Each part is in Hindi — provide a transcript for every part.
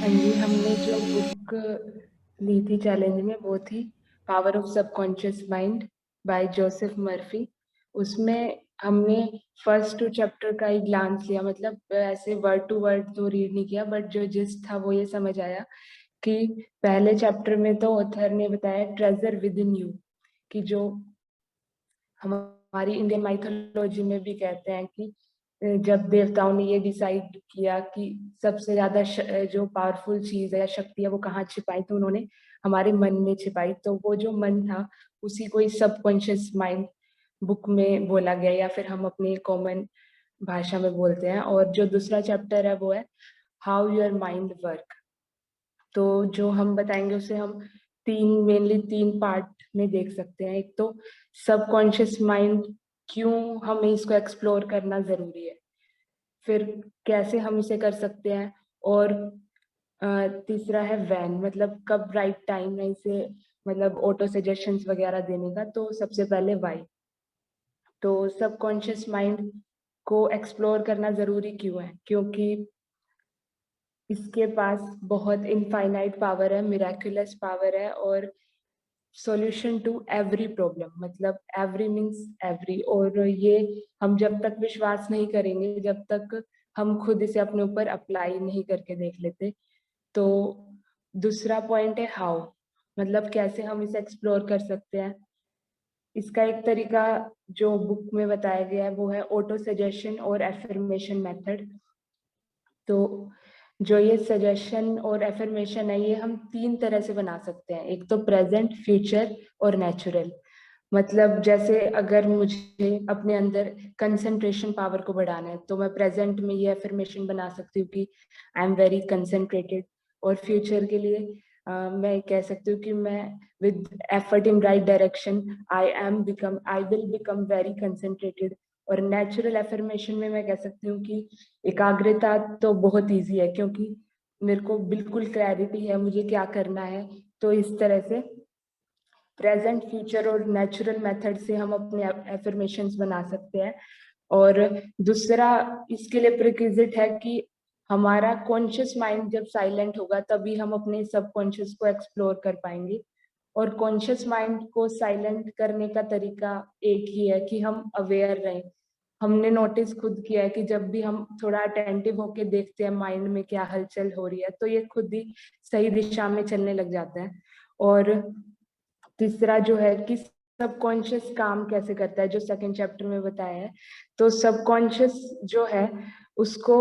हाँ जी, हमने जो बुक ली थी चैलेंज में वो थी power of subconscious mind bye Joseph Murphy. उसमें हमने फर्स्ट 2 चैप्टर का ही ग्लांस लिया, मतलब ऐसे वर्ड टू वर्ड तो रीड नहीं किया, बट जो जिस्ट था वो ये समझ आया कि पहले चैप्टर में तो ऑथर ने बताया ट्रेजर विद इन यू, कि जो हमारी इंडियन माइथोलॉजी में भी कहते हैं कि जब देवताओं ने ये डिसाइड किया कि सबसे ज्यादा जो पावरफुल चीज है या शक्ति है वो कहाँ छिपाई, तो उन्होंने हमारे मन में छिपाई। तो वो जो मन था उसी को ही सबकॉन्शियस माइंड बुक में बोला गया, या फिर हम अपनी कॉमन भाषा में बोलते हैं। और जो दूसरा चैप्टर है वो है हाउ योर माइंड वर्क। तो जो हम बताएंगे उसे हम मेनली तीन पार्ट में देख सकते हैं। एक तो सबकॉन्शियस माइंड, क्यों हमें इसको एक्सप्लोर करना जरूरी है, फिर कैसे हम इसे कर सकते हैं, और तीसरा है व्हेन, मतलब कब राइट टाइम है इसे, मतलब ऑटो सजेशंस वगैरह देने का। तो सबसे पहले व्हाई, तो सबकॉन्शियस माइंड को एक्सप्लोर करना जरूरी क्यों है, क्योंकि इसके पास बहुत इनफाइनाइट पावर है, मिराकुलस पावर है, और सॉल्यूशन टू एवरी प्रॉब्लम, मतलब एवरी मीन्स एवरी। और ये हम जब तक विश्वास नहीं करेंगे, जब तक हम खुद इसे अपने ऊपर अप्लाई नहीं करके देख लेते। तो दूसरा पॉइंट है हाउ, मतलब कैसे हम इसे एक्सप्लोर कर सकते हैं। इसका एक तरीका जो बुक में बताया गया है वो है ऑटो सजेशन और एफर्मेशन मेथड। तो जो ये सजेशन और एफर्मेशन है ये हम तीन तरह से बना सकते हैं, एक तो प्रेजेंट, फ्यूचर और नेचुरल। मतलब जैसे अगर मुझे अपने अंदर कंसंट्रेशन पावर को बढ़ाना है तो मैं प्रेजेंट में ये एफर्मेशन बना सकती हूँ कि आई एम वेरी कंसंट्रेटेड। और फ्यूचर के लिए मैं कह सकती हूँ कि मैं with effort in right direction I will become very concentrated. और नेचुरल एफर्मेशन में मैं कह सकती हूँ कि एकाग्रता तो बहुत इजी है, क्योंकि मेरे को बिल्कुल क्लैरिटी है मुझे क्या करना है। तो इस तरह से प्रेजेंट, फ्यूचर और नेचुरल मेथड से हम अपने एफर्मेशंस बना सकते हैं। और दूसरा इसके लिए प्रिक्विजिट है कि हमारा कॉन्शियस माइंड जब साइलेंट होगा तभी हम अपने सबकॉन्शियस को एक्सप्लोर कर पाएंगे। और कॉन्शियस माइंड को साइलेंट करने का तरीका एक ही है कि हम अवेयर रहें। हमने नोटिस खुद किया है कि जब भी हम थोड़ा अटेंटिव होके देखते हैं माइंड में क्या हलचल हो रही है तो ये खुद ही सही दिशा में चलने लग जाता है। और तीसरा जो है कि सबकॉन्शियस काम कैसे करता है, जो सेकंड चैप्टर में बताया है। तो सबकॉन्शियस जो है उसको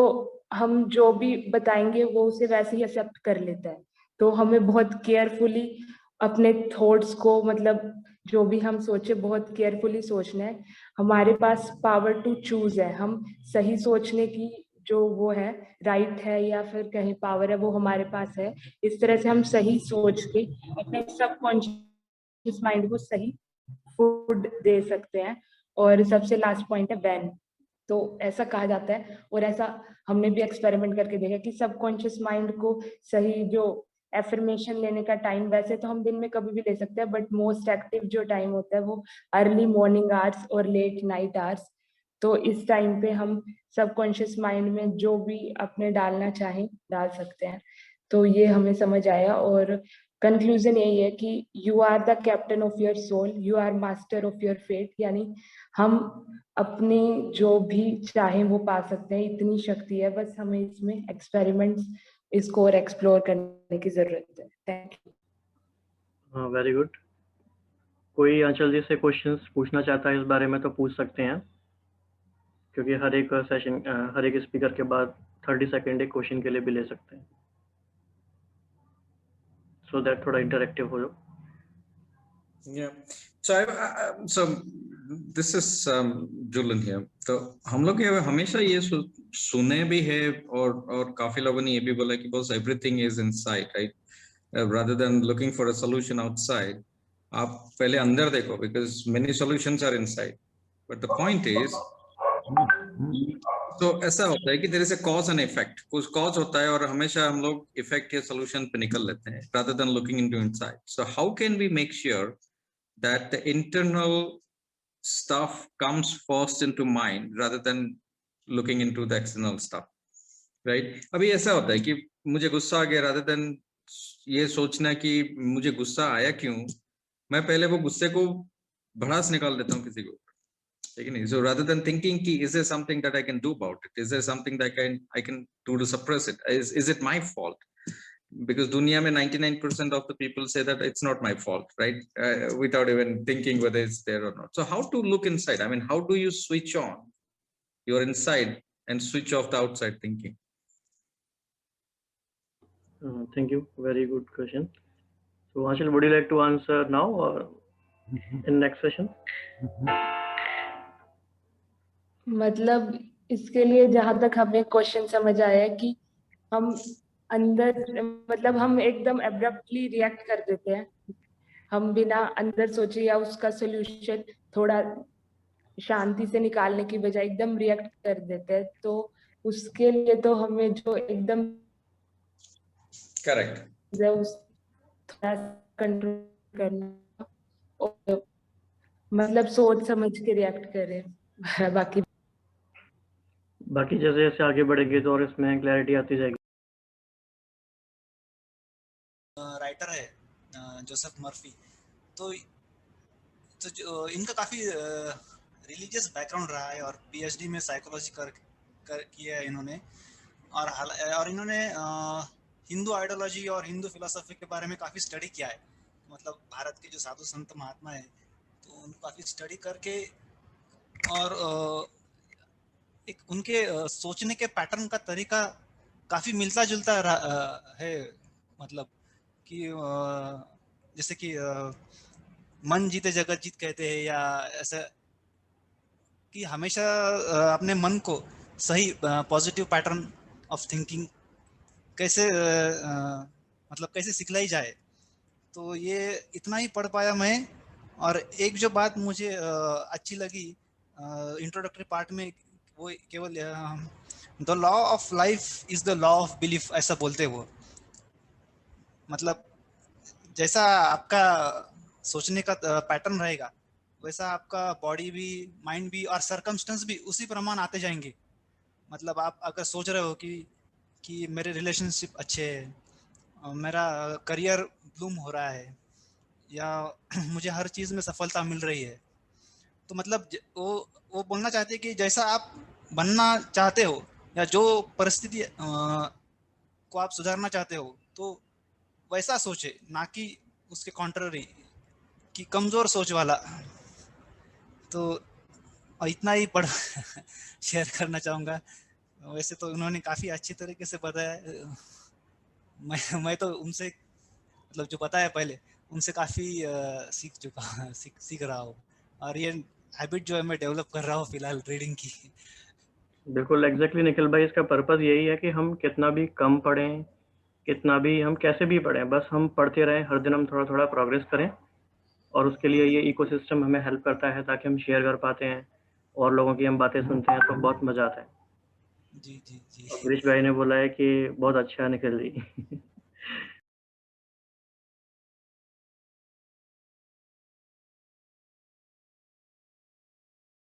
हम जो भी बताएंगे वो उसे वैसे ही एक्सेप्ट कर लेता है। तो हमें बहुत केयरफुली अपने थॉट्स को, मतलब जो भी हम सोचे बहुत केयरफुली सोचना है। हमारे पास पावर टू चूज है, हम सही सोचने की जो वो है, राइट है या फिर कहीं पावर है, वो हमारे पास है। इस तरह से हम सही सोच के अपने सबकॉन्शियस माइंड को सही फूड दे सकते हैं। और सबसे लास्ट पॉइंट है व्हेन। तो ऐसा कहा जाता है, और ऐसा हमने भी एक्सपेरिमेंट करके देखा कि सबकॉन्शियस माइंड को सही जो एफर्मेशन लेने का टाइम, वैसे तो हम दिन में कभी भी ले सकते हैं, बट मोस्ट एक्टिव जो टाइम होता है वो अर्ली मॉर्निंग आवर्स और लेट नाइट आवर्स। तो इस टाइम पे हम सबकॉन्शियस माइंड में जो भी अपने डालना चाहें डाल सकते हैं। तो ये हमें समझ आया, और कंक्लूजन यही है कि you are the captain of your soul, you are master of your fate. यानी हम अपने जो भी चाहें वो पा सकते हैं, इतनी शक्ति है, बस हमें इसमें एक्सपेरिमेंट्स इसको और एक्सप्लोर करने की जरूरत है। Thank you. हाँ, वेरी गुड। कोई अंचल जी से क्वेश्चंस पूछना चाहता है इस बारे में तो पूछ सकते हैं, क्योंकि हर एक सेशन, हर एक स्पीकर के बाद 30 सेकेंड एक क्वेश्चन के लिए भी ले सकते हैं, सो दैट थोड़ा इंटरेक्टिव हो। Yeah. So this is Julian here. तो हम लोग ये हमेशा ये सुने भी है, और काफी लोगों ने ये भी बोला कि बस everything is inside, right? Rather than looking for a solution outside, आप पहले अंदर देखो, because many solutions are inside. But the point is, तो ऐसा होता है कि there is a cause and effect. कुछ cause होता है और हमेशा हम लोग effect या solution पे निकल लेते हैं, rather than looking into inside. So how can we make sure that the internal stuff comes first into mind rather than looking into the external stuff? Right. अभी ऐसा होता है कि मुझे गुस्सा आ गया, रादर देन ये सोचना कि मुझे गुस्सा आया क्यों, मैं पहले वो गुस्से को भड़ास निकाल देता हूँ किसी को, ठीक है नहीं। सो रादर देन थिंकिंग कि is there something that I can do about it, is there something that I can do to suppress it, is it my fault, because dunya mein 99% of the people say that it's not my fault, right? Without even thinking whether it's there or not. So how to look inside, I mean, how do you switch on your inside and switch off the outside thinking? Thank you. Very good question. So Anshul, would you like to answer now or in next session? मतलब इसके लिए जहां तक हमें क्वेश्चन समझ आया कि हम अंदर मतलब हम एकदम एब्रप्टली रिएक्ट कर देते हैं, हम बिना अंदर सोचे या उसका सोल्यूशन थोड़ा शांति से निकालने की बजाय एकदम रिएक्ट कर देते हैं। तो उसके लिए तो हमें जो एकदम करेक्ट उस थोड़ा कंट्रोल करना और मतलब सोच समझ के रिएक्ट करें। बाकी जैसे जैसे आगे बढ़ेंगे तो और इसमें क्लैरिटी आती जाएगी। राइटर है जोसेफ मर्फी, तो जो इनका काफ़ी रिलीजियस बैकग्राउंड रहा है और पीएचडी में साइकोलॉजी किया है इन्होंने, और इन्होंने हिंदू आइडियोलॉजी और हिंदू फिलोसफी के बारे में काफ़ी स्टडी किया है। मतलब भारत के जो साधु संत महात्मा है तो उनको काफ़ी स्टडी करके और एक उनके सोचने के पैटर्न का तरीका काफ़ी मिलता जुलता है। मतलब कि जैसे कि मन जीते जगत जीत कहते हैं, या ऐसा कि हमेशा अपने मन को सही पॉजिटिव पैटर्न ऑफ थिंकिंग कैसे मतलब कैसे सिखलाई जाए। तो ये इतना ही पढ़ पाया मैं। और एक जो बात मुझे अच्छी लगी इंट्रोडक्टरी पार्ट में, वो केवल the law of life is the law of belief, ऐसा बोलते वो। मतलब जैसा आपका सोचने का पैटर्न रहेगा वैसा आपका बॉडी भी, माइंड भी और सरकमस्टेंस भी उसी प्रमाण आते जाएंगे। मतलब आप अगर सोच रहे हो कि मेरे रिलेशनशिप अच्छे हैं, मेरा करियर ब्लूम हो रहा है, या मुझे हर चीज़ में सफलता मिल रही है, तो मतलब वो बोलना चाहते हैं कि जैसा आप बनना चाहते हो या जो परिस्थिति को आप सुधारना चाहते हो तो वैसा सोचे, ना कि उसके कॉन्ट्ररी कि कमज़ोर सोच वाला। तो इतना ही पढ़ शेयर करना चाहूँगा। वैसे तो उन्होंने काफ़ी अच्छी तरीके से बताया। मैं तो उनसे मतलब जो बताया पहले उनसे काफ़ी सीख रहा हूँ, और ये हैबिट जो है मैं डेवलप कर रहा हूँ फिलहाल रीडिंग की। बिल्कुल एग्जैक्टली निखिल भाई, इसका पर्पस यही है कि हम कितना भी कम पढ़ें, कितना भी हम कैसे भी पढ़ें, बस हम पढ़ते रहें, हर दिन हम थोड़ा थोड़ा प्रोग्रेस करें। और उसके लिए ये इकोसिस्टम हमें हेल्प करता है ताकि हम शेयर कर पाते हैं और लोगों की हम बातें सुनते हैं, तो बहुत मजा आता है। जी जी जी। गिरीश भाई ने बोला है कि बहुत अच्छा है निखिल जी।